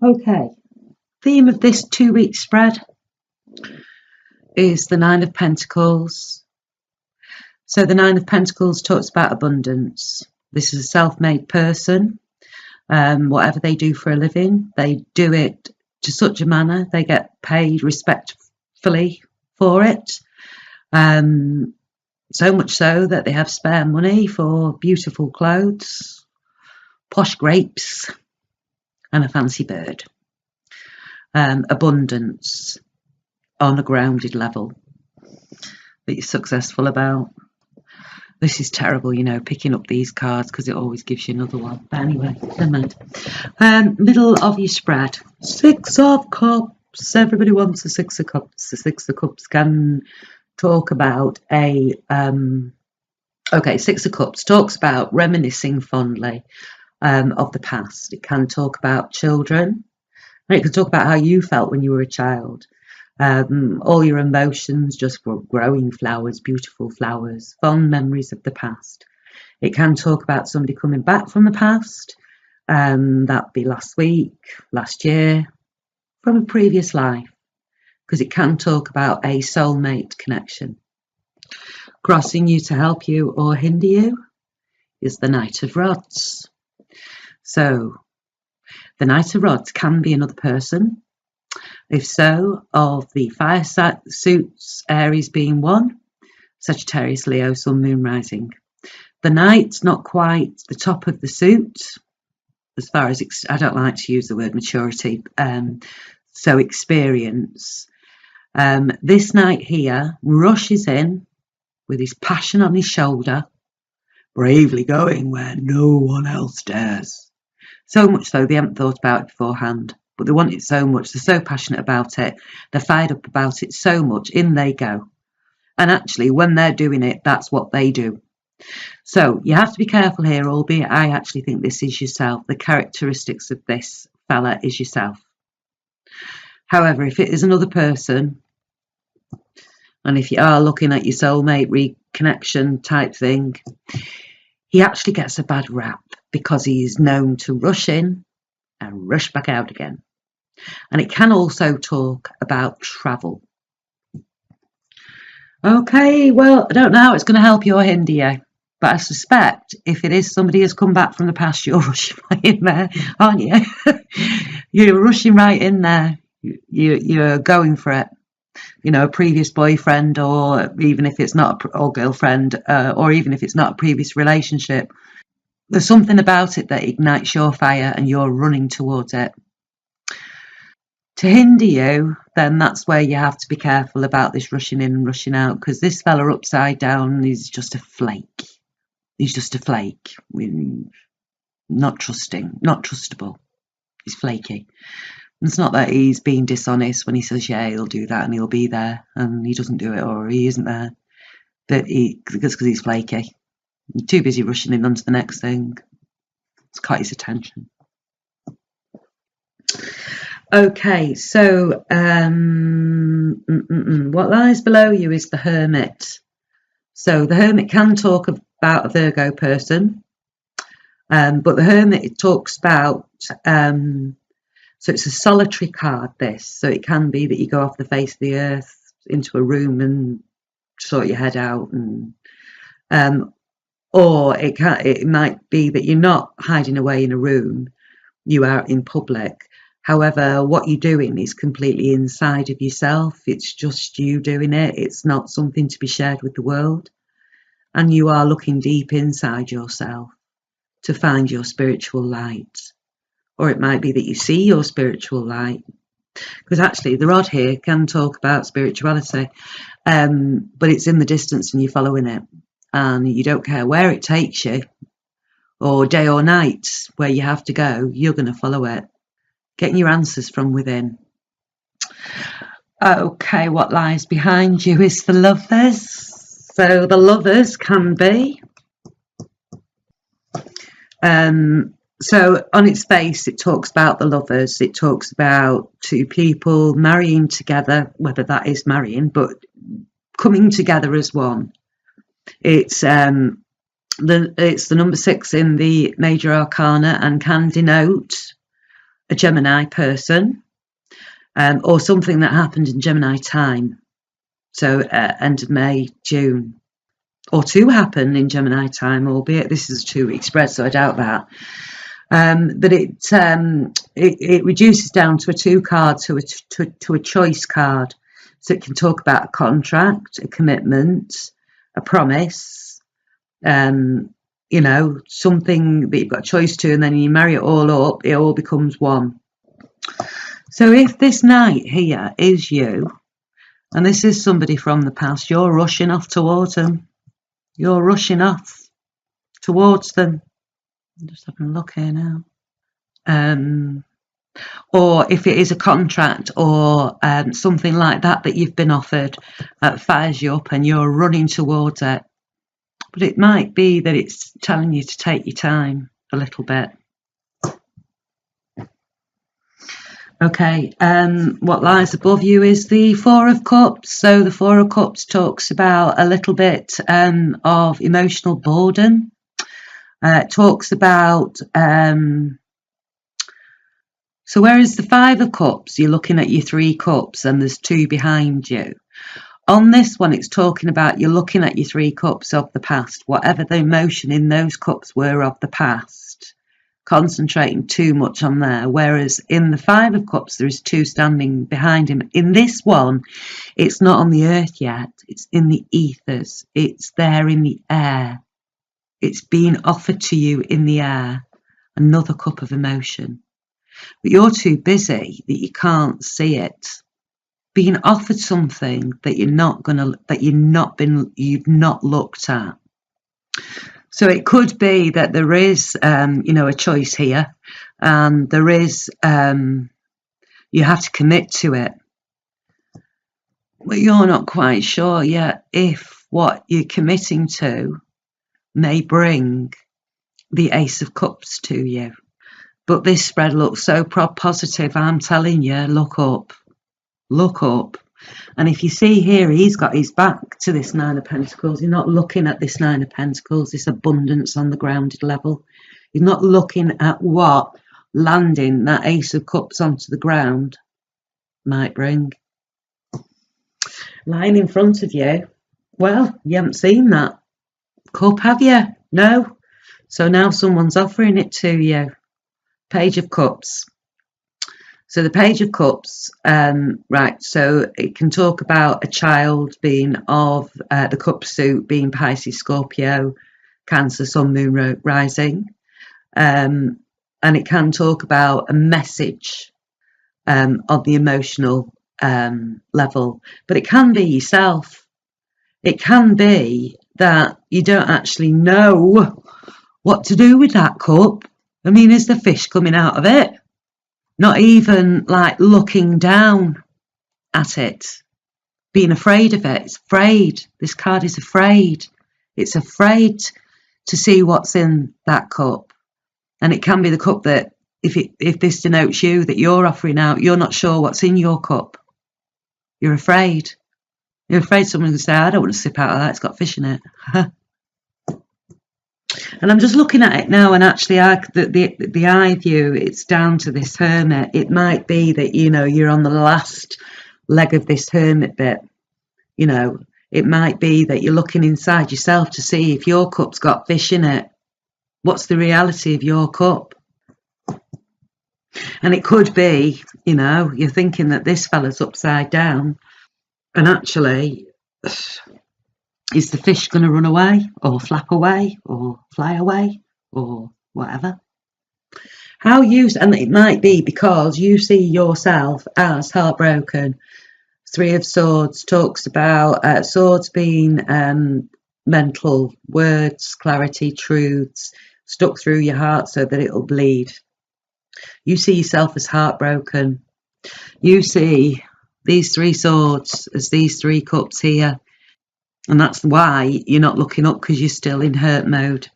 Okay, theme of this 2-week spread is the Nine of Pentacles. So the Nine of Pentacles talks about abundance. This is a self-made person. Whatever they do for a living, they do it to such a manner they get paid respectfully for it. So much so that they have spare money for beautiful clothes, posh grapes, and a fancy bird. Abundance on a grounded level that you're successful about. This is terrible, you know, picking up these cards because it always gives you another one. But anyway, never mind. Middle of your spread. 6 of Cups. Everybody wants a 6 of Cups. The 6 of Cups can talk about a... okay, 6 of Cups talks about reminiscing fondly of the past. It can talk about children. And it can talk about how you felt when you were a child. All your emotions, just growing flowers, beautiful flowers, fond memories of the past. It can talk about somebody coming back from the past. That'd be last week, last year, from a previous life. Because it can talk about a soulmate connection. Crossing you to help you or hinder you is the Knight of Rods. So, the Knight of Rods can be another person. If so, of the fire suits, Aries being one, Sagittarius, Leo, Sun, Moon, Rising. The Knight's not quite the top of the suit, as far as, I don't like to use the word maturity, so experience. This Knight here rushes in with his passion on his shoulder, bravely going where no one else dares. So much so they haven't thought about it beforehand. But they want it so much, they're so passionate about it, they're fired up about it so much, in they go. And actually, when they're doing it, that's what they do. So you have to be careful here, albeit I actually think this is yourself. The characteristics of this fella is yourself. However, if it is another person, and if you are looking at your soulmate reconnection type thing, he actually gets a bad rap because he is known to rush in and rush back out again. And it can also talk about travel. Okay, well, I don't know how it's going to help you or hinder you, but I suspect if it is somebody who's come back from the past, you're rushing right in there, aren't you? You're rushing right in there. You're going for it. You know, a previous boyfriend, or even if it's not, or girlfriend, or even if it's not a previous relationship. There's something about it that ignites your fire and you're running towards it. To hinder you, then that's where you have to be careful about this rushing in and rushing out, because this fella upside down is just a flake. He's just a flake. Not trusting, not trustable. He's flaky. It's not that he's being dishonest when he says, yeah, he'll do that and he'll be there, and he doesn't do it or he isn't there. But because he's flaky. You're too busy rushing in onto the next thing. It's caught his attention. Okay, so what lies below you is the Hermit. So the Hermit can talk about a Virgo person, but the Hermit, it talks about, so it's a solitary card, this. So it can be that you go off the face of the earth into a room and sort your head out, and or it might be that you're not hiding away in a room, you are in public. However, what you're doing is completely inside of yourself. It's just you doing it. It's not something to be shared with the world. And you are looking deep inside yourself to find your spiritual light. Or it might be that you see your spiritual light. Because actually, the rod here can talk about spirituality, but it's in the distance and you're following it. And you don't care where it takes you, or day or night, where you have to go, you're going to follow it. Getting your answers from within. Okay, what lies behind you is the Lovers. So the Lovers can be... so on its face, it talks about the Lovers. It talks about two people marrying together, whether that is marrying, but coming together as one. It's the number 6 in the Major Arcana and can denote a Gemini person, or something that happened in Gemini time. So end of May, June. Or two happen in Gemini time, albeit this is a 2-week spread, so I doubt that. But it reduces down to a 2 card, to a choice card. So it can talk about a contract, a commitment, a promise, you know, something that you've got a choice to, and then you marry it all up, it all becomes one. So if this Knight here is you, and this is somebody from the past, you're rushing off towards them. You're rushing off towards them. I'm just having a look here now. Or if it is a contract or something like that that you've been offered, fires you up and you're running towards it. But it might be that it's telling you to take your time a little bit. Okay, what lies above you is the 4 of Cups. So the 4 of Cups talks about a little bit of emotional boredom. It talks about, so whereas the 5 of Cups, you're looking at your 3 cups and there's 2 behind you. On this one, it's talking about you're looking at your 3 cups of the past, whatever the emotion in those cups were of the past. Concentrating too much on there, whereas in the 5 of Cups there is 2 standing behind him. In this one, it's not on the earth yet, it's in the ethers, it's there in the air, it's being offered to you in the air, another cup of emotion, but you're too busy that you can't see it. Being offered something that you've not looked at. So it could be that there is, you know, a choice here, and there is, you have to commit to it, but you're not quite sure yet if what you're committing to may bring the Ace of Cups to you. But this spread looks so positive. I'm telling you, look up, look up. And if you see here, he's got his back to this 9 of Pentacles. You're not looking at this 9 of Pentacles, this abundance on the grounded level. You're not looking at what landing that Ace of Cups onto the ground might bring. Lying in front of you, well, you haven't seen that cup, have you? No. So now someone's offering it to you. Page of Cups. So the Page of Cups, right, so it can talk about a child being of the cup suit, being Pisces, Scorpio, Cancer, Sun, Moon, Rising. And it can talk about a message on the emotional level. But it can be yourself. It can be that you don't actually know what to do with that cup. I mean, is the fish coming out of it? Not even like looking down at it, being afraid of it. It's afraid. This card is afraid. It's afraid to see what's in that cup. And it can be the cup that, if this denotes you, that you're offering out, you're not sure what's in your cup. You're afraid. You're afraid someone's going to say, I don't want to sip out of that, it's got fish in it. And I'm just looking at it now, and actually the eye view, it's down to this Hermit. It might be that, you know, you're on the last leg of this Hermit bit. You know, it might be that you're looking inside yourself to see if your cup's got fish in it. What's the reality of your cup? And it could be, you know, you're thinking that this fella's upside down, and actually, is the fish going to run away or flap away or fly away or whatever? And it might be because you see yourself as heartbroken. 3 of Swords talks about swords being mental words, clarity, truths stuck through your heart so that it'll bleed. You see yourself as heartbroken. You see these 3 swords as these 3 cups here. And that's why you're not looking up, because you're still in hurt mode.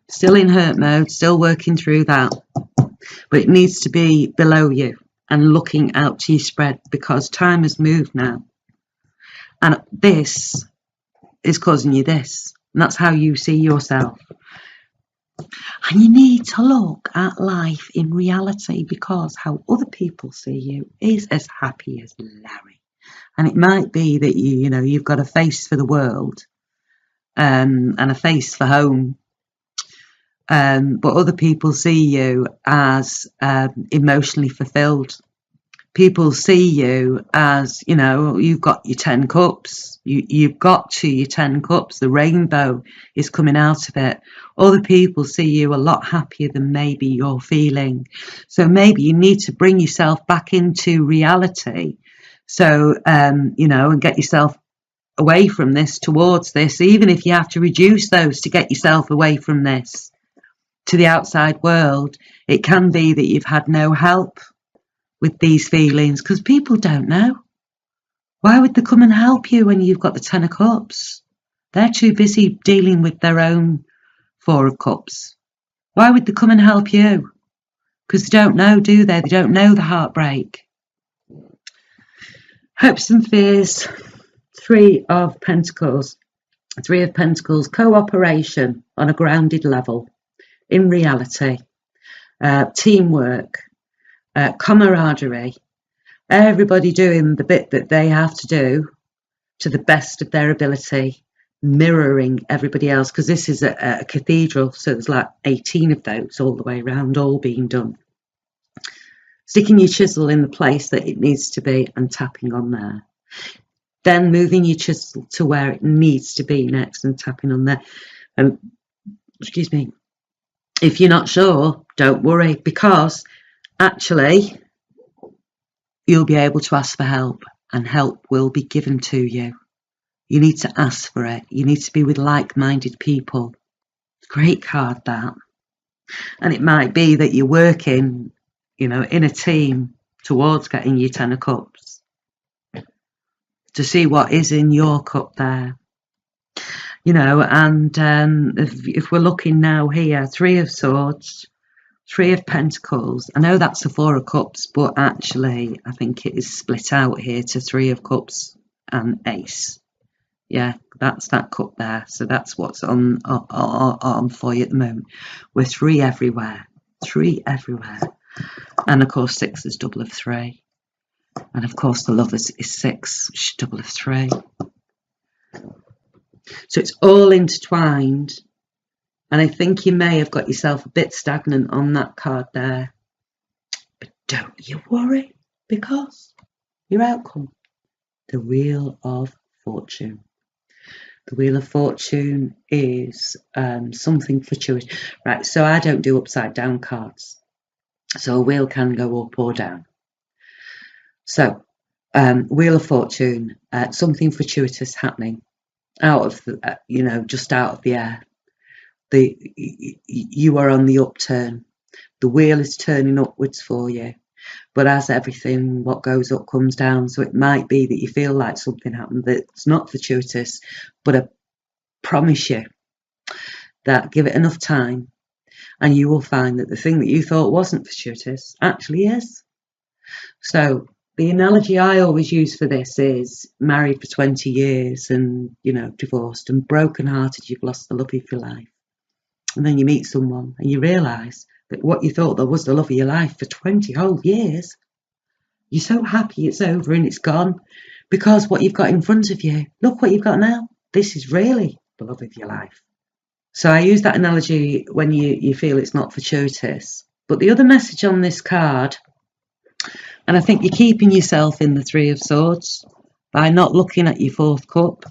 Still in hurt mode, still working through that. But it needs to be below you and looking out to your spread, because time has moved now. And this is causing you this. And that's how you see yourself. And you need to look at life in reality, because how other people see you is as happy as Larry. And it might be that you've got a face for the world, and a face for home, but other people see you as emotionally fulfilled. People see you as, you've got your 10 cups. You've got to your 10 cups. The rainbow is coming out of it. Other people see you a lot happier than maybe you're feeling. So maybe you need to bring yourself back into reality. So, and get yourself away from this towards this, even if you have to reduce those to get yourself away from this to the outside world. It can be that you've had no help with these feelings, because people don't know. Why would they come and help you when you've got the 10 of cups? They're too busy dealing with their own 4 of cups. Why would they come and help you? Because they don't know, do they? They don't know the heartbreak. Hopes and fears, 3 of Pentacles. 3 of Pentacles, cooperation on a grounded level, in reality, teamwork, camaraderie, everybody doing the bit that they have to do to the best of their ability, mirroring everybody else, because this is a cathedral, so there's like 18 of those all the way around, all being done. Sticking your chisel in the place that it needs to be and tapping on there. Then moving your chisel to where it needs to be next and tapping on there. Excuse me. If you're not sure, don't worry, because actually you'll be able to ask for help, and help will be given to you. You need to ask for it. You need to be with like-minded people. Great card, that. And it might be that you're working, in a team towards getting your 10 of cups, to see what is in your cup there. And if we're looking now here, 3 of Swords, 3 of Pentacles. I know that's a 4 of Cups, but actually I think it is split out here to 3 of Cups and Ace. Yeah, that's that cup there. So that's what's on for you at the moment. We're 3 everywhere. 3 everywhere. And of course 6 is double of 3. And of course the Lovers is 6, which is double of 3. So it's all intertwined. And I think you may have got yourself a bit stagnant on that card there. But don't you worry, because your outcome, the Wheel of Fortune. The Wheel of Fortune is something fortuitous. Right, so I don't do upside down cards. So a wheel can go up or down. So Wheel of Fortune, something fortuitous happening out of the, just out of the air. You are on the upturn. The wheel is turning upwards for you. But as everything, what goes up comes down. So it might be that you feel like something happened that's not fortuitous, but I promise you that give it enough time and you will find that the thing that you thought wasn't fortuitous actually is. So the analogy I always use for this is married for 20 years and, divorced and broken-hearted, you've lost the love of your life. And then you meet someone and you realise that what you thought that was the love of your life for 20 whole years, you're so happy it's over and it's gone, because what you've got in front of you, look what you've got now. This is really the love of your life. So I use that analogy when you feel it's not fortuitous. But the other message on this card, and I think you're keeping yourself in the 3 of Swords by not looking at your 4th cup,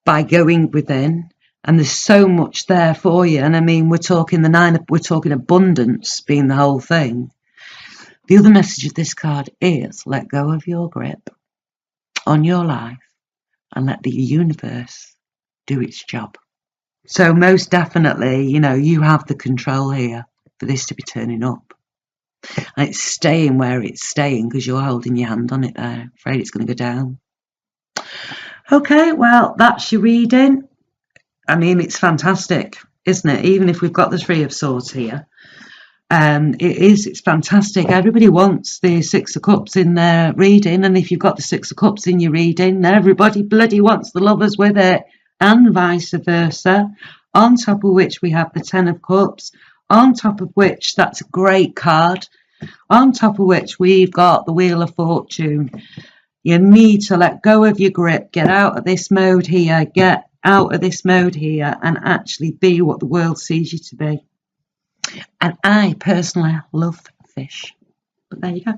by going within. And there's so much there for you. And I mean, we're talking the 9, we're talking abundance being the whole thing. The other message of this card is let go of your grip on your life and let the universe do its job. So most definitely, you have the control here for this to be turning up. And it's staying where it's staying because you're holding your hand on it there. I'm afraid it's going to go down. Okay, well, that's your reading. I mean, it's fantastic, isn't it? Even if we've got the 3 of Swords here, it's fantastic. Everybody wants the 6 of Cups in their reading, and if you've got the 6 of Cups in your reading, everybody bloody wants the Lovers with it, and vice versa. On top of which we have the Ten of Cups. On top of which, that's a great card. On top of which we've got the Wheel of Fortune. You need to let go of your grip, get out of this mode here, get out of this mode here, and actually be what the world sees you to be. And I personally love fish. But there you go.